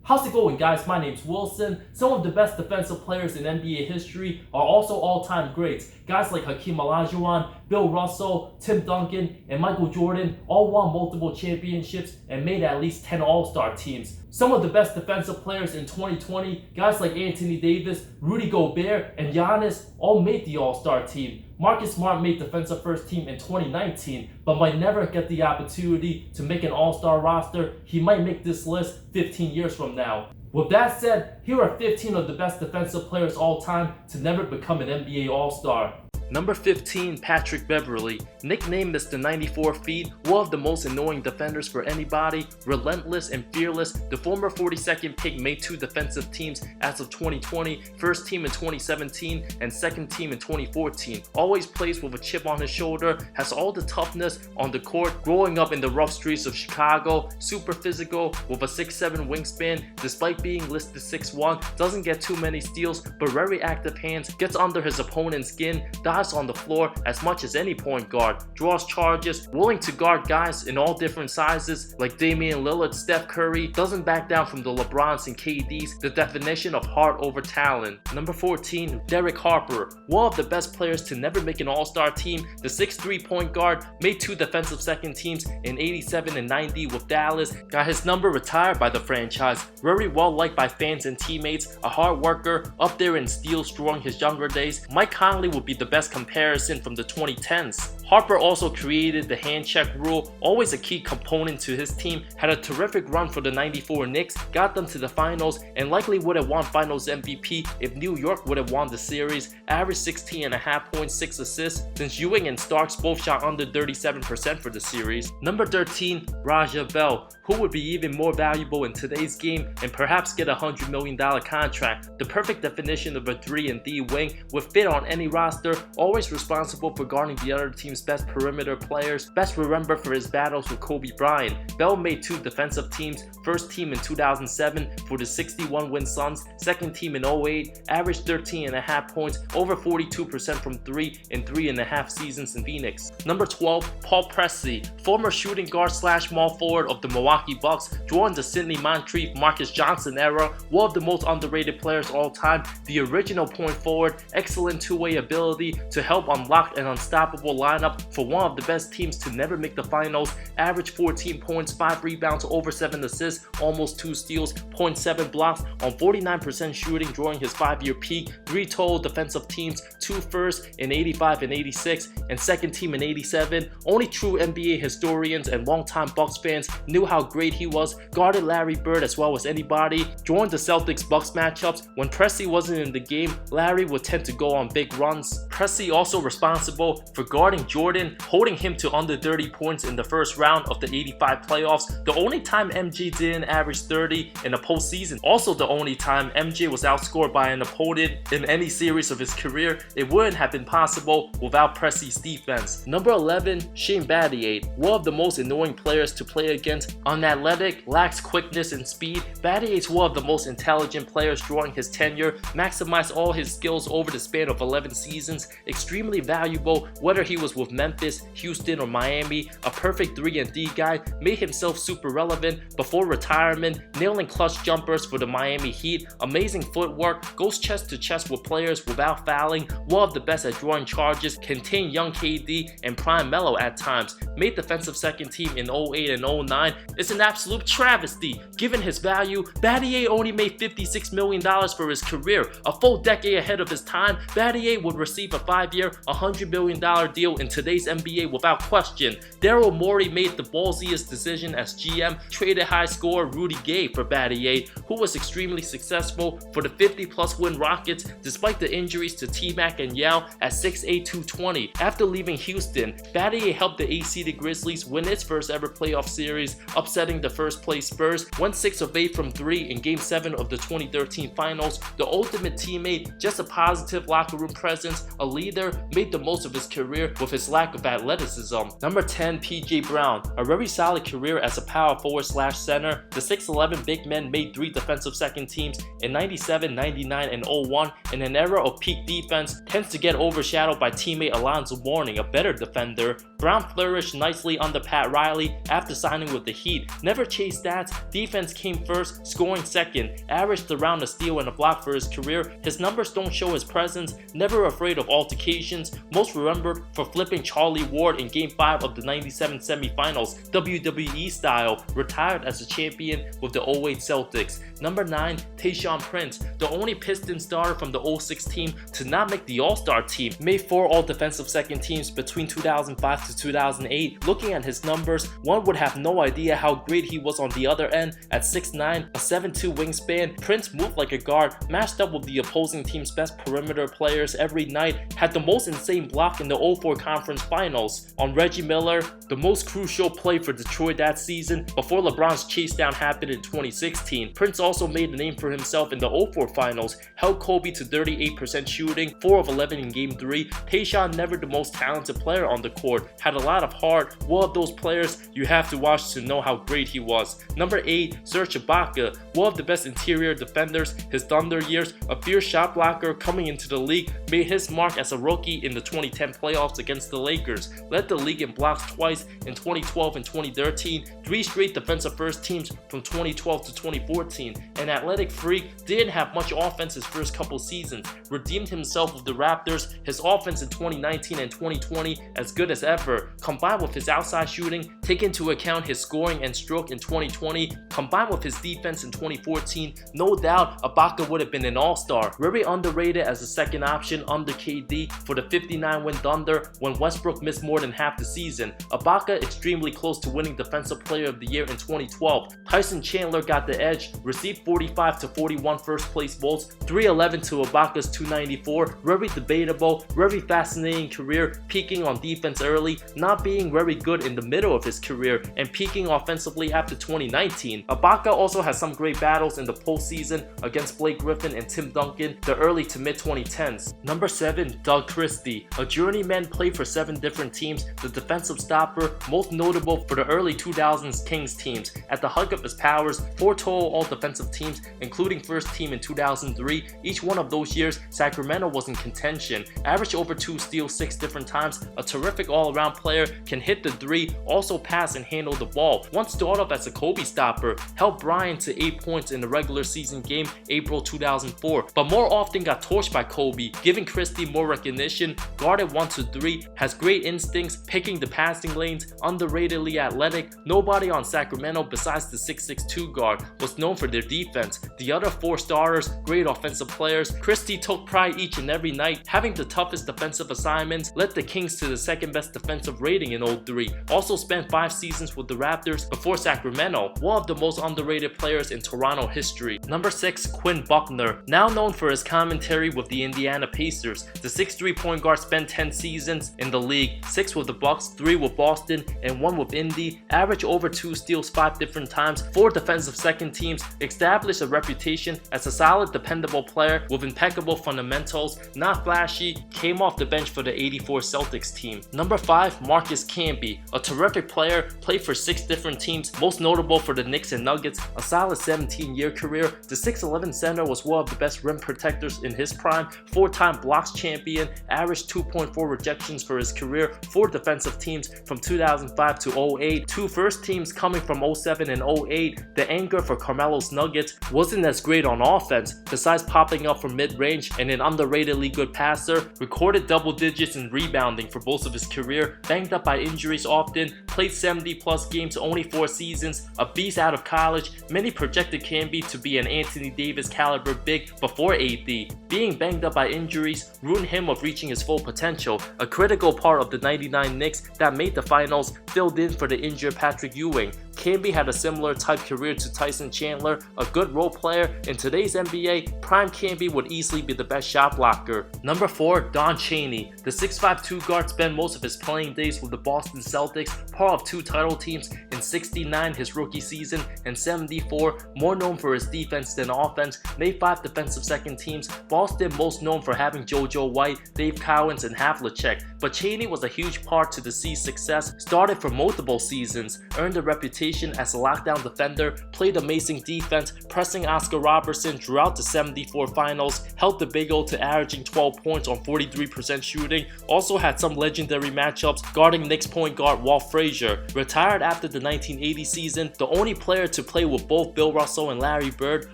How's it going, guys? My name's Wilson. Some of the best defensive players in NBA history are also all-time greats. Guys like Hakeem Olajuwon, Bill Russell, Tim Duncan, and Michael Jordan all won multiple championships and made at least 10 All-Star teams. Some of the best defensive players in 2020, guys like Anthony Davis, Rudy Gobert, and Giannis all made the All-Star team. Marcus Smart made defensive first team in 2019, but might never get the opportunity to make an All-Star roster. He might make this list 15 years from now. With that said, here are 15 of the best defensive players all time to never become an NBA All-Star. Number 15, Patrick Beverley. Nicknamed as the 94 feet, one of the most annoying defenders for anybody, relentless and fearless, the former 42nd pick made 2 defensive teams as of 2020, first team in 2017 and second team in 2014. Always plays with a chip on his shoulder, has all the toughness on the court, growing up in the rough streets of Chicago, super physical with a 6'7" wingspan, despite being listed 6'1", doesn't get too many steals, but very active hands, gets under his opponent's skin, dives on the floor as much as any point guard, draws charges, willing to guard guys in all different sizes like Damian Lillard, Steph Curry, doesn't back down from the LeBrons and KDs, the definition of heart over talent. Number 14, Derek Harper. One of the best players to never make an All-Star team, the 6'3" point guard, made 2 defensive second teams in 87 and 90 with Dallas, got his number retired by the franchise, very well liked by fans and teammates, a hard worker, up there in steals during his younger days. Mike Conley would be the best comparison from the 2010s. Harper also created the hand check rule, always a key component to his team, had a terrific run for the 94 Knicks, got them to the finals, and likely would have won finals MVP if New York would have won the series, averaged 16.5 points, 6 assists, since Ewing and Starks both shot under 37% for the series. Number 13, Raja Bell, who would be even more valuable in today's game and perhaps get a $100 million contract. The perfect definition of a 3-and-D wing with fit on any roster, always responsible for guarding the other team's best perimeter players, best remembered for his battles with Kobe Bryant. Bell made 2 defensive teams, first team in 2007 for the 61-win Suns, second team in 08, averaged 13.5 points, over 42% from 3 in 3.5 seasons in Phoenix. Number 12, Paul Pressey, former shooting guard / small forward of the Milwaukee Bucks, joined the Sidney Moncrief, Marcus Johnson era, one of the most underrated players all time, the original point forward, excellent two-way ability to help unlock an unstoppable lineup for one of the best teams to never make the finals, averaged 14 points, 5 rebounds, over 7 assists, almost 2 steals, 0.7 blocks on 49% shooting during his 5-year peak, 3 total defensive teams, 2 firsts in 85 and 86, and second team in 87. Only true NBA historians and longtime Bucks fans knew how great he was, guarded Larry Bird as well as anybody, joined the Celtics-Bucks matchups. When Pressey wasn't in the game, Larry would tend to go on big runs. Pressey also responsible for guarding Jordan, holding him to under 30 points in the first round of the 85 playoffs, the only time MJ didn't average 30 in a postseason. Also the only time MJ was outscored by an opponent in any series of his career. It wouldn't have been possible without Pressey's defense. Number 11, Shane Battier, one of the most annoying players to play against, unathletic, lacks quickness and speed. Battier is one of the most intelligent players during his tenure, maximized all his skills over the span of 11 seasons, extremely valuable whether he was with Memphis, Houston, or Miami, a perfect 3-and-D guy, made himself super relevant before retirement, nailing clutch jumpers for the Miami Heat, amazing footwork, goes chest to chest with players without fouling, one of the best at drawing charges, contained young KD and prime Melo at times, made defensive second team in 08 and 09. It's an absolute travesty. Given his value, Battier only made $56 million for his career, a full decade ahead of his time. Battier would receive a 5-year, $100 million deal in today's NBA without question. Daryl Morey made the ballsiest decision as GM, traded high scorer Rudy Gay for Battier, who was extremely successful for the 50-plus win Rockets despite the injuries to T-Mac and Yao at 6'8", 220. After leaving Houston, Battier helped the AC Grizzlies win its first ever playoff series, upsetting the first place Spurs, went 6 of 8 from 3 in Game 7 of the 2013 finals. The ultimate teammate, just a positive locker room presence, a leader, made the most of his career with his lack of athleticism. Number 10, PJ Brown, a very solid career as a power forward / center. The 6'11" big man made 3 defensive second teams in 97, 99, and 01. In an era of peak defense, tends to get overshadowed by teammate Alonzo Mourning, a better defender. Brown flourished nicely under Pat Riley after signing with the Heat. Never chased stats, defense came first, scoring second, averaged around a steal and a block for his career. His numbers don't show his presence, never afraid of altercations, most remembered for flipping Charlie Ward in Game 5 of the 97 semifinals, WWE style, retired as a champion with the 08 Celtics. Number 9, Tayshaun Prince, the only Pistons starter from the 06 team to not make the All-Star team, made 4 all-defensive second teams between 2005 to 2008. Looking at his numbers, one would have no idea how great he was on the other end. At 6'9", a 7'2" wingspan, Prince moved like a guard, matched up with the opposing team's best perimeter players every night, had the most insane block in the 04 conference finals on Reggie Miller, the most crucial play for Detroit that season before LeBron's chase down happened in 2016. Prince also made a name for himself in the 04 finals, held Kobe to 38% shooting, 4 of 11 in Game 3. Tayshaun, never the most talented player on the court, had a lot of heart. One of those players you have to watch to know how great he was. Number 8, Serge Ibaka, one of the best interior defenders. His Thunder years, a fierce shot blocker coming into the league, made his mark as a rookie in the 2010 playoffs against the Lakers, led the league in blocks twice in 2012 and 2013, 3 straight defensive first teams from 2012 to 2014. An athletic freak, didn't have much offense his first couple seasons, redeemed himself with the Raptors, his offense in 2019 and 2020 as good as ever, combined with his outside shooting, take into account his scoring and stroke in 2020, combined with his defense in 2014, no doubt Ibaka would have been an all-star. Very underrated as a second option under KD for the 59-win Thunder when Westbrook missed more than half the season. Ibaka extremely close to winning Defensive Player of the Year in 2012. Tyson Chandler got the edge, received 45 to 41 first place votes, 311 to Ibaka's 294. Very debatable, very fascinating career, peaking on defense early, not being very good in the middle of his career, and peaking offensively after 2019. Ibaka also has some great battles in the postseason against Blake Griffin and Tim Duncan, the early to mid 2010s. Number 7, Doug Christie, a journeyman, played for 7 different teams, the defensive stopper, most notable for the early 2000s Kings teams. At the height of his powers, 4 total all-defensive teams, including first team in 2003. Each one of those years, Sacramento was in contention. Averaged over 2 steals 6 different times, a terrific all-around player, can hit the 3, also pass and handle the ball. Once started off as a Kobe stopper, helped Bryant to 8 points in the regular season game April 2004, but more often got torched by Kobe, giving Christie more recognition. Guarded 1-3, has great instincts, picking the passing lanes, underratedly athletic. Nobody on Sacramento besides the 6'6" guard was known for their defense. The other 4 starters, great offensive players. Christie took pride each and every night, having the toughest defensive assignments, led the Kings to the 2nd best defensive rating in 03. Also spent 5 seasons with the Raptors before Sacramento, one of the most underrated players in Toronto history. Number 6, Quinn Buckner, now known for his commentary with the Indiana Pacers. The 6'3" point guard spent 10 seasons in the league, 6 with the Bucks, 3 with Boston, and 1 with Indy. Averaged over 2 steals 5 different times, 4 defensive second teams, established a reputation as a solid, dependable player with impeccable fundamentals, not flashy, came off the bench for the 84 Celtics team. Number 5, Marcus Camby, a terrific player, played for 6 different teams, most notable for the Knicks and Nuggets, a solid 17-year career. The 6'11" center was one of the best rim protectors in his prime, 4-time blocks champion, averaged 2.4 rejections for his career, 4 defensive teams from 2005 to 08, 2 first teams coming from 07 and 08. The anchor for Carmelo's Nuggets wasn't as great on offense, besides popping up from mid-range, and an underratedly good passer, recorded double digits in rebounding for most of his career, banged up by injuries often, played 70 plus games, only 4 seasons, a beast out of college. Many projected Camby to be an Anthony Davis caliber big before AD. Being banged up by injuries ruined him of reaching his full potential, a critical part of the 99 Knicks that made the finals, filled in for the injured Patrick Ewing. Camby had a similar type career to Tyson Chandler, a good role player. In today's NBA, prime Camby would easily be the best shot blocker. Number 4, Don Chaney. The 6'5" guard spent most of his playing days with the Boston Celtics, part of 2 title teams in 69 his rookie season and 74, more known for his defense than offense, made 5 defensive second teams. Boston most known for having JoJo White, Dave Cowens, and Havlicek, but Chaney was a huge part to the C's success, started for multiple seasons, earned a reputation reputation as a lockdown defender, played amazing defense, pressing Oscar Robertson throughout the 74 finals, held the Big O to averaging 12 points on 43% shooting, also had some legendary matchups guarding Knicks point guard Walt Frazier. Retired after the 1980 season, the only player to play with both Bill Russell and Larry Bird,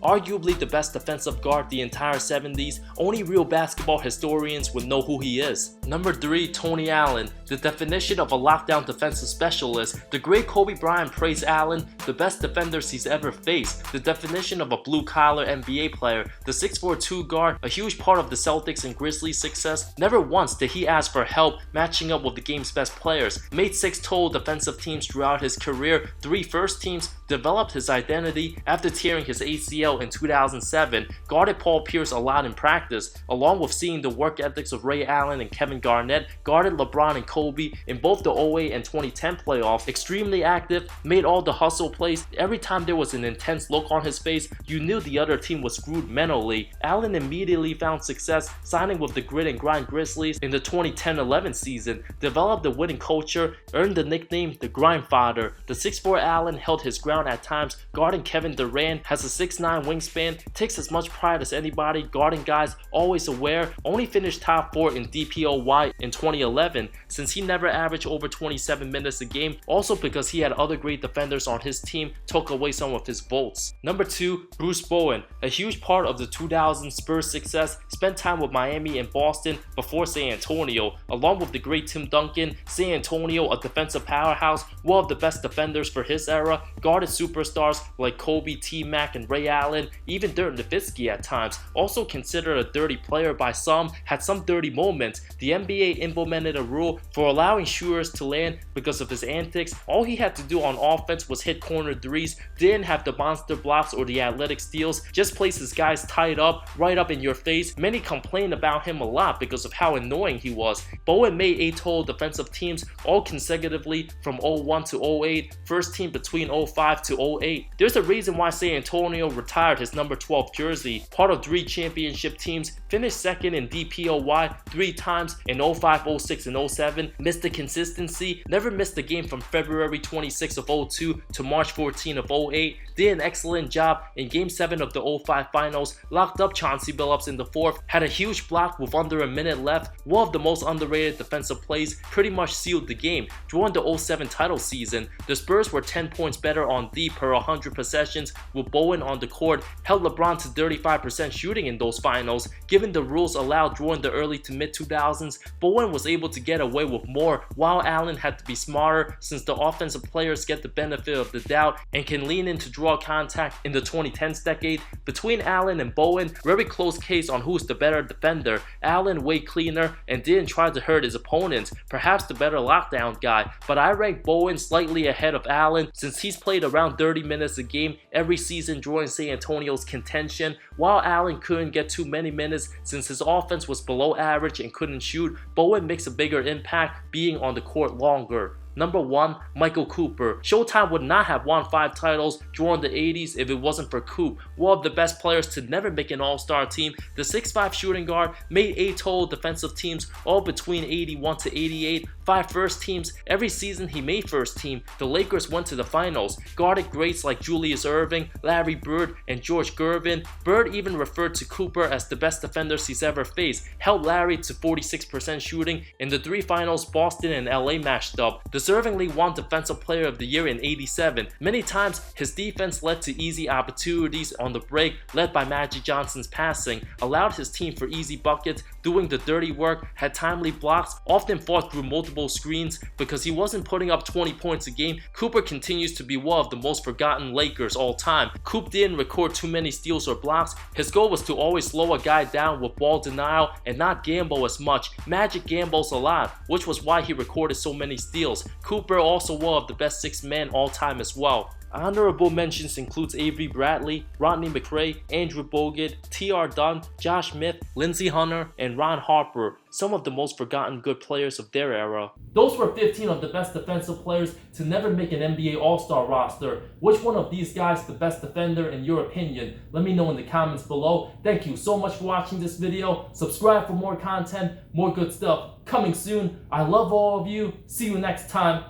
arguably the best defensive guard the entire 70s, only real basketball historians would know who he is. Number 3, Tony Allen. The definition of a lockdown defensive specialist. The great Kobe Bryant praised Allen, the best defenders he's ever faced. The definition of a blue-collar NBA player. The 6'4" guard, a huge part of the Celtics and Grizzlies' success. Never once did he ask for help matching up with the game's best players. Made 6 total defensive teams throughout his career, 3 first teams, developed his identity after tearing his ACL in 2007, guarded Paul Pierce a lot in practice, along with seeing the work ethics of Ray Allen and Kevin Garnett, guarded LeBron and Kobe in both the 08 and 2010 playoffs, extremely active, made all the hustle plays. Every time there was an intense look on his face, you knew the other team was screwed mentally. Allen immediately found success signing with the Grit and Grind Grizzlies in the 2010-11 season, developed the winning culture, earned the nickname the Grind Father. The 6'4" Allen held his ground at times, guarding Kevin Durant, has a 6'9" wingspan, takes as much pride as anybody, guarding guys, always aware, only finished top 4 in DPOY in 2011, since he never averaged over 27 minutes a game, also because he had other great defenders on his team, took away some of his votes. Number 2, Bruce Bowen. A huge part of the 2000 Spurs success, spent time with Miami and Boston before San Antonio, along with the great Tim Duncan. San Antonio, a defensive powerhouse, one of the best defenders for his era, guarded superstars like Kobe, T-Mac, and Ray Allen, even Dirk Nowitzki at times. Also considered a dirty player by some, had some dirty moments. The NBA implemented a rule for allowing shooters to land because of his antics. All he had to do on offense was hit corner threes, didn't have the monster blocks or the athletic steals, just places guys tied up, right up in your face. Many complained about him a lot because of how annoying he was. Bowen made 8 total defensive teams, all consecutively from 01 to 08, first team between 05 to 08. There's a reason why San Antonio retired his number 12 jersey. Part of 3 championship teams, finished second in DPOY 3 times in 05, 06, and 07, missed the consistency, never missed a game from February 26 of 02 to March 14 of 08, did an excellent job in Game 7 of the 05 finals, locked up Chauncey Billups in the 4th, had a huge block with under a minute left, one of the most underrated defensive plays, pretty much sealed the game. During the 07 title season, the Spurs were 10 points better on D per 100 possessions with Bowen on the court, held LeBron to 35% shooting in those finals. Given the rules allowed during the early to mid 2000s, Bowen was able to get away with more, while Allen had to be smarter since the offensive players get the benefit of the doubt and can lean in to draw contact in the 2010s decade. Between Allen and Bowen, very close case on who's the better defender. Allen way cleaner and didn't try to hurt his opponents, perhaps the better lockdown guy, but I rank Bowen slightly ahead of Allen since he's played around 30 minutes a game every season during San Antonio's contention, while Allen couldn't get too many minutes since his offense was below average and couldn't shoot. Bowen makes a bigger impact being on the court longer. Number 1, Michael Cooper. Showtime would not have won 5 titles during the 80s if it wasn't for Coop, one of the best players to never make an all-star team. The 6'5" shooting guard made 8 total defensive teams, all between 81 to 88, 5 first teams. Every season he made first team. The Lakers went to the finals, guarded greats like Julius Erving, Larry Bird, and George Gervin. Bird even referred to Cooper as the best defenders he's ever faced, held Larry to 46% shooting. In the 3 finals Boston and LA matched up, deservingly won Defensive Player of the Year in '87. Many times his defense led to easy opportunities on the break, led by Magic Johnson's passing, allowed his team for easy buckets, doing the dirty work, had timely blocks, often fought through multiple screens. Because he wasn't putting up 20 points a game, Cooper continues to be one of the most forgotten Lakers all time. Coop didn't record too many steals or blocks. His goal was to always slow a guy down with ball denial and not gamble as much. Magic gambles a lot, which was why he recorded so many steals. Cooper also one of the best 6 men all time as well. Honorable mentions includes Avery Bradley, Rodney McRae, Andrew Bogut, T.R. Dunn, Josh Smith, Lindsey Hunter, and Ron Harper, some of the most forgotten good players of their era. Those were 15 of the best defensive players to never make an NBA All-Star roster. Which one of these guys is the best defender in your opinion? Let me know in the comments below. Thank you so much for watching this video. Subscribe for more content, more good stuff coming soon. I love all of you. See you next time.